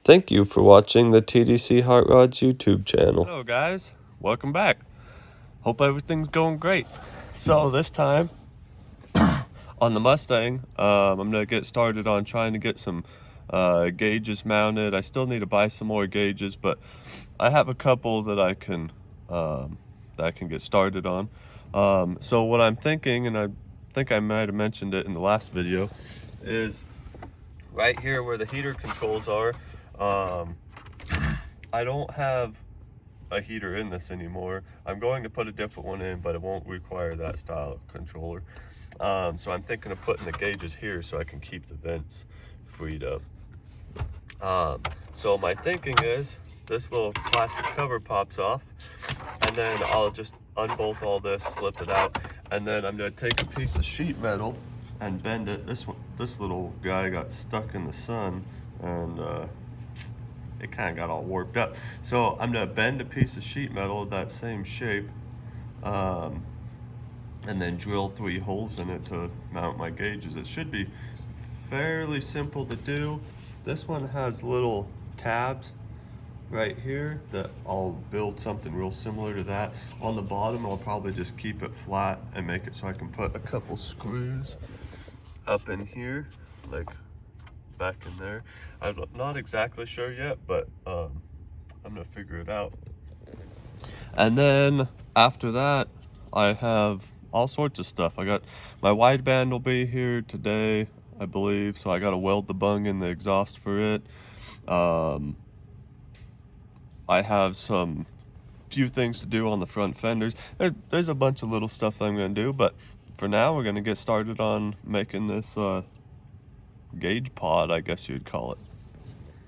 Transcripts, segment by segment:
Thank you for watching the TDC Hot Rods YouTube channel. Hello guys, welcome back. Hope everything's going great. So this time on the Mustang, I'm gonna get started on trying to get some gauges mounted. I still need to buy some more gauges, but I have a couple that I can get started on. So what I'm thinking, and I think I might have mentioned it in the last video, is right here where the heater controls are. I don't have a heater in this anymore. I'm going to put a different one in, but it won't require that style of controller. So I'm thinking of putting the gauges here so I can keep the vents freed up. So my thinking is this little plastic cover pops off, and then I'll just unbolt all this, slip it out, and then I'm gonna take a piece of sheet metal and bend it. This little guy got stuck in the sun, and it kind of got all warped up. So I'm gonna bend a piece of sheet metal of that same shape, and then drill 3 holes in it to mount my gauges. It should be fairly simple to do. This one has little tabs right here that I'll build something real similar to that. On the bottom, I'll probably just keep it flat and make it so I can put a couple screws up in here, like back in there. I'm not exactly sure yet, but I'm gonna figure it out. And then after that, I have all sorts of stuff. I got my wideband will be here today, I believe, so I gotta weld the bung in the exhaust for it. I have some few things to do on the front fenders. There's a bunch of little stuff that I'm gonna do, but for now we're gonna get started on making this gauge pod, I guess you'd call it.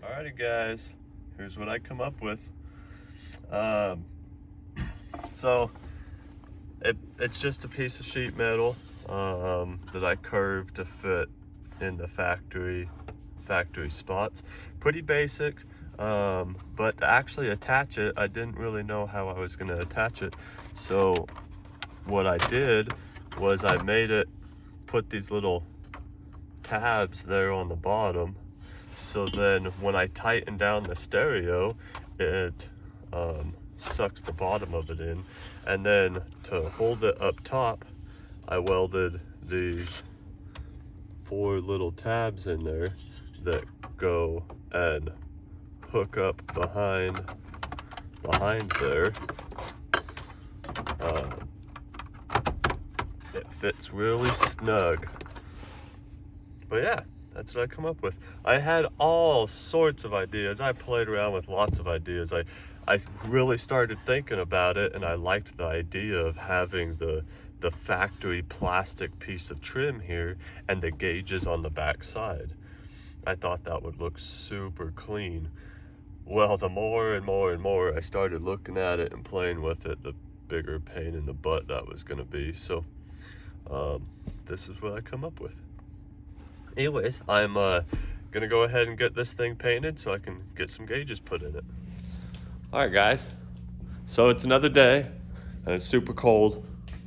Alrighty guys, here's what I come up with. So it's just a piece of sheet metal that I curved to fit in the factory spots. Pretty basic, but to actually attach it, I didn't really know how I was going to attach it. So what I did was I made it, put these little tabs there on the bottom, so then when I tighten down the stereo, it sucks the bottom of it in. And then to hold it up top, I welded these 4 little tabs in there that go and hook up behind there. It fits really snug. But yeah, that's what I come up with. I had all sorts of ideas. I played around with lots of ideas. I really started thinking about it, and I liked the idea of having the factory plastic piece of trim here and the gauges on the back side. I thought that would look super clean. Well, the more and more and more I started looking at it and playing with it, the bigger pain in the butt that was gonna be. So this is what I come up with. Anyways, I'm gonna go ahead and get this thing painted so I can get some gauges put in it. All right, guys. So it's another day, and it's super cold.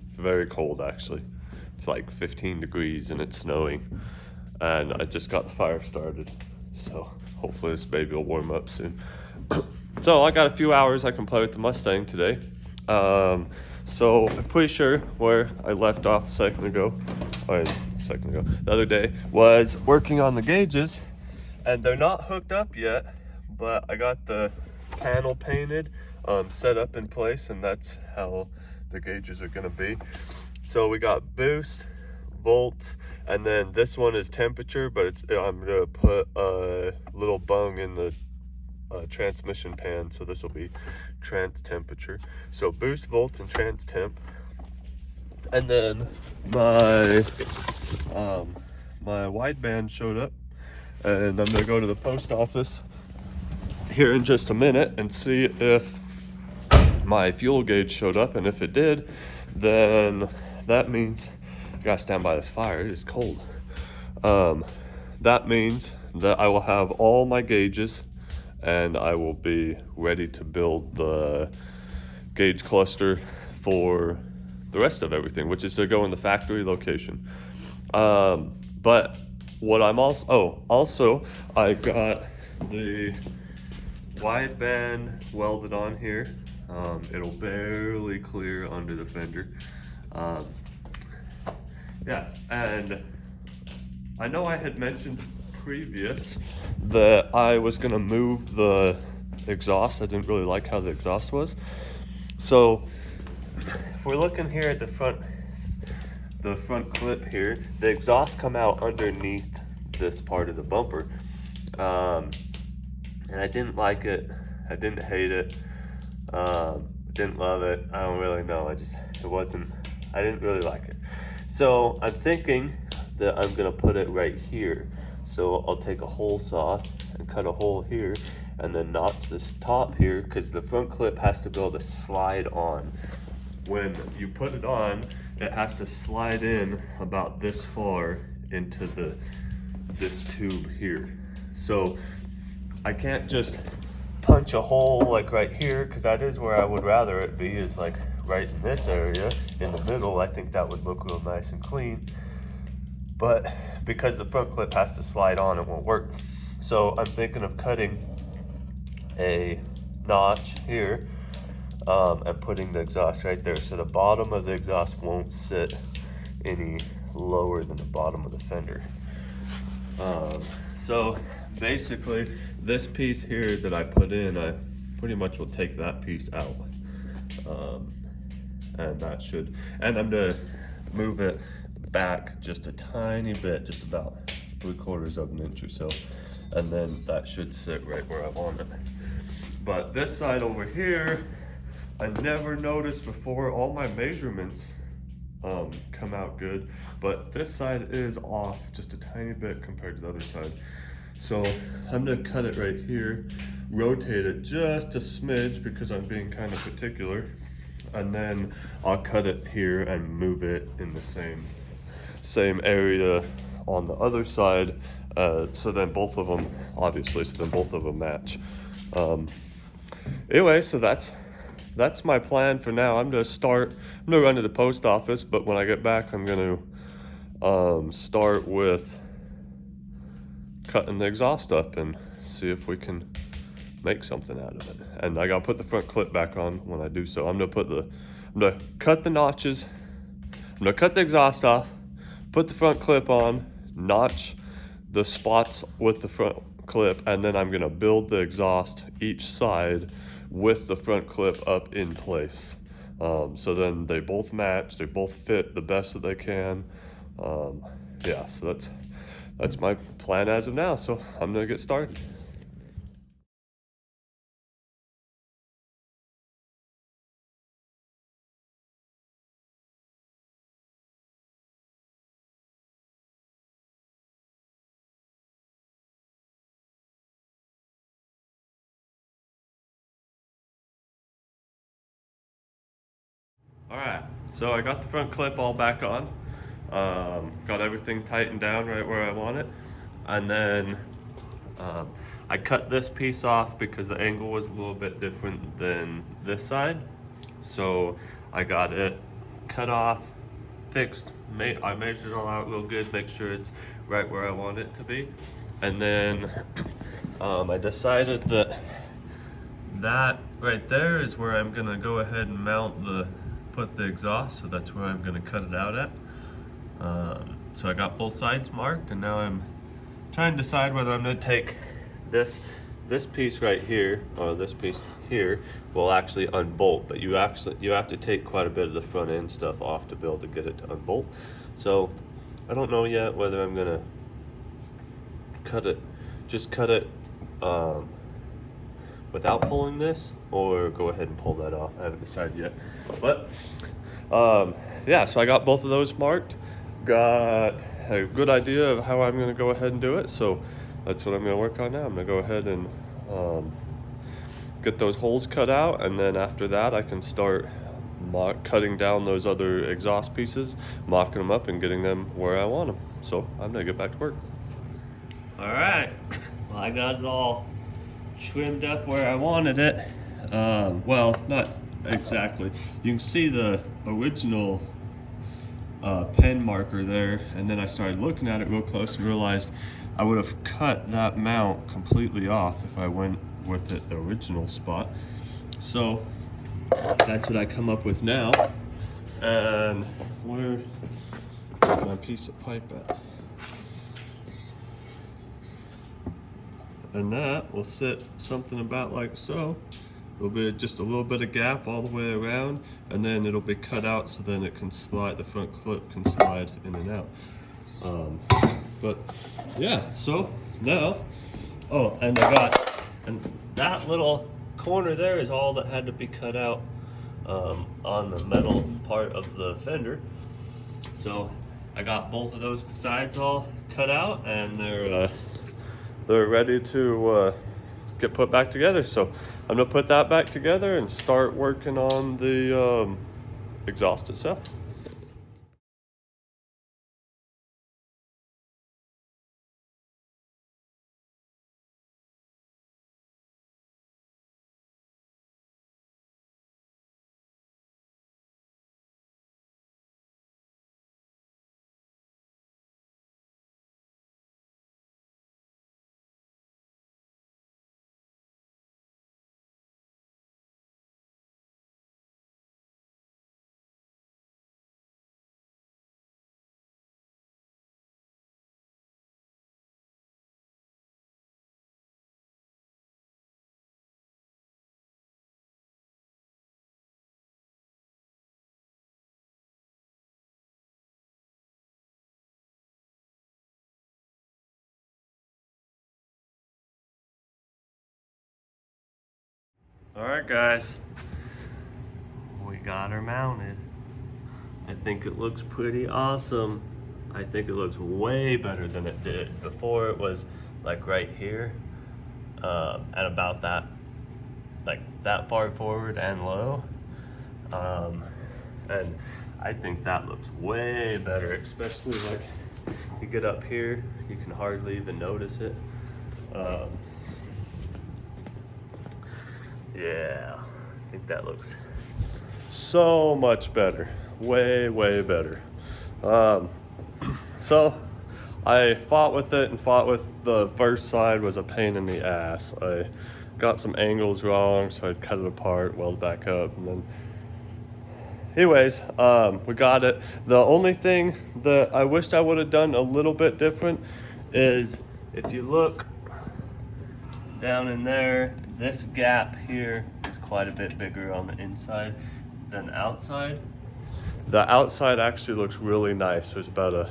It's very cold, actually. It's like 15 degrees, and it's snowing. And I just got the fire started, so hopefully this baby will warm up soon. So I got a few hours I can play with the Mustang today. So I'm pretty sure where I left off the other day, was working on the gauges, and they're not hooked up yet, but I got the panel painted, set up in place, and that's how the gauges are gonna be. So we got boost, volts, and then this one is temperature, but I'm gonna put a little bung in the transmission pan, so this will be trans temperature. So boost, volts, and trans temp. And then my wideband showed up, and I'm gonna go to the post office here in just a minute and see if my fuel gauge showed up, and if it did, then that means I gotta stand by this fire. It is cold. That means that I will have all my gauges, and I will be ready to build the gauge cluster for the rest of everything, which is to go in the factory location. But what I'm also I got the wideband welded on here. It'll barely clear under the fender. Yeah, and I know I had mentioned previous that I was gonna move the exhaust. I didn't really like how the exhaust was. So if we're looking here at the front clip here, the exhaust come out underneath this part of the bumper. And I didn't like it. I didn't hate it. Didn't love it. I don't really know. I didn't really like it. So I'm thinking that I'm gonna put it right here. So I'll take a hole saw and cut a hole here and then notch this top here, because the front clip has to be able to slide on. When you put it on, it has to slide in about this far into this tube here. So I can't just punch a hole like right here, because that is where I would rather it be, is like right in this area in the middle. I think that would look real nice and clean, but because the front clip has to slide on, it won't work. So I'm thinking of cutting a notch here and putting the exhaust right there, so the bottom of the exhaust won't sit any lower than the bottom of the fender. So basically this piece here that I put in, I pretty much will take that piece out. And I'm gonna move it back just a tiny bit, just about 3/4 of an inch or so, and then that should sit right where I want it. But this side over here, I never noticed before. All my measurements come out good, but this side is off just a tiny bit compared to the other side. So I'm gonna cut it right here, rotate it just a smidge because I'm being kind of particular, and then I'll cut it here and move it in the same area on the other side, so then both of them, obviously, match. Anyway, so that's my plan for now. I'm gonna run to the post office, but when I get back, I'm gonna start with cutting the exhaust up and see if we can make something out of it. And I gotta put the front clip back on when I do so. I'm gonna cut the notches, I'm gonna cut the exhaust off, put the front clip on, notch the spots with the front clip, and then I'm gonna build the exhaust each side with the front clip up in place. So then they both match, they both fit the best that they can. Yeah, so that's my plan as of now. So I'm gonna get started. All right, so I got the front clip all back on. Got everything tightened down right where I want it. And then I cut this piece off because the angle was a little bit different than this side. So I got it cut off, fixed. I measured it all out real good, make sure it's right where I want it to be. And then I decided that right there is where I'm gonna go ahead and put the exhaust, so that's where I'm gonna cut it out at. So I got both sides marked, and now I'm trying to decide whether I'm gonna take this piece right here, or this piece here will actually unbolt, but you have to take quite a bit of the front end stuff off to be able to get it to unbolt. So I don't know yet whether I'm gonna cut it without pulling this, or go ahead and pull that off. I haven't decided yet. But yeah, so I got both of those marked. Got a good idea of how I'm gonna go ahead and do it. So that's what I'm gonna work on now. I'm gonna go ahead and get those holes cut out, and then after that I can start cutting down those other exhaust pieces, mocking them up and getting them where I want them. So I'm gonna get back to work. All right, well, I got it all trimmed up where I wanted it. Well, not exactly. You can see the original pen marker there, and then I started looking at it real close and realized I would have cut that mount completely off if I went with it the original spot. So that's what I come up with now. And where's my piece of pipe at? And that will sit something about like so. It'll be just a little bit of gap all the way around, and then it'll be cut out so then it can slide, the front clip can slide in and out. But yeah, so now, oh, and that little corner there is all that had to be cut out on the metal part of the fender. So I got both of those sides all cut out, and they're ready to get put back together. So I'm gonna put that back together and start working on the exhaust itself. All right, guys, we got her mounted. I think it looks pretty awesome. I think it looks way better than it did before. It was like right here, and about that, like that far forward and low. And I think that looks way better, especially like you get up here, you can hardly even notice it. Yeah, I think that looks so much better, way better. So I fought with it and fought with the first side was a pain in the ass. I got some angles wrong, so I'd cut it apart, weld back up, and then anyways, we got it. The only thing that I wished I would have done a little bit different is if you look down in there, this gap here is quite a bit bigger on the inside than the outside. The outside actually looks really nice. There's about a,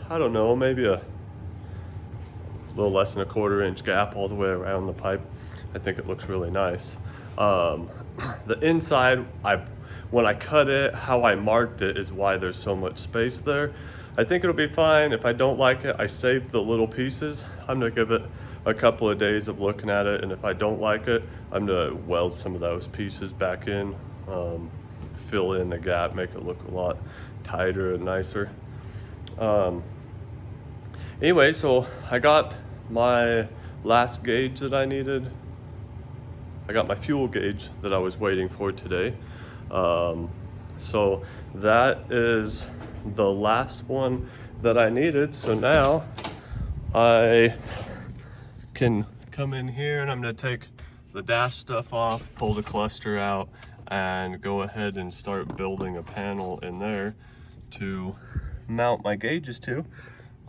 I don't know, maybe a little less than a 1/4 inch gap all the way around the pipe. I think it looks really nice. The inside, when I cut it, how I marked it is why there's so much space there. I think it'll be fine. If I don't like it, I saved the little pieces. I'm gonna give it a couple of days of looking at it, and if I don't like it, I'm gonna weld some of those pieces back in, fill in the gap, make it look a lot tighter and nicer. Anyway, so I got my last gauge that I needed. I got my fuel gauge that I was waiting for today. So that is the last one that I needed. So now I can come in here and I'm gonna take the dash stuff off, pull the cluster out, and go ahead and start building a panel in there to mount my gauges to.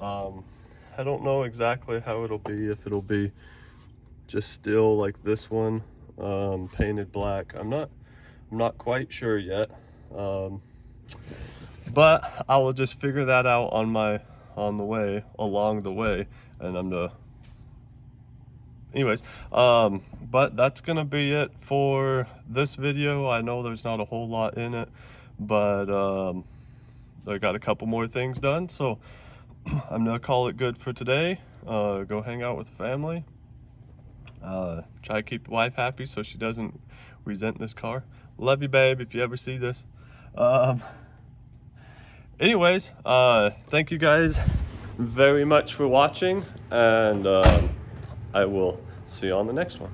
I don't know exactly how it'll be, if it'll be just still like this one, painted black. I'm not quite sure yet, but I will just figure that out along the way, and I'm gonna anyways, but that's gonna be it for this video. I know there's not a whole lot in it, but I got a couple more things done, so I'm gonna call it good for today. Go hang out with the family, try to keep the wife happy so she doesn't resent this car. Love you, babe, if you ever see this. Anyways, thank you guys very much for watching, and I will see you on the next one.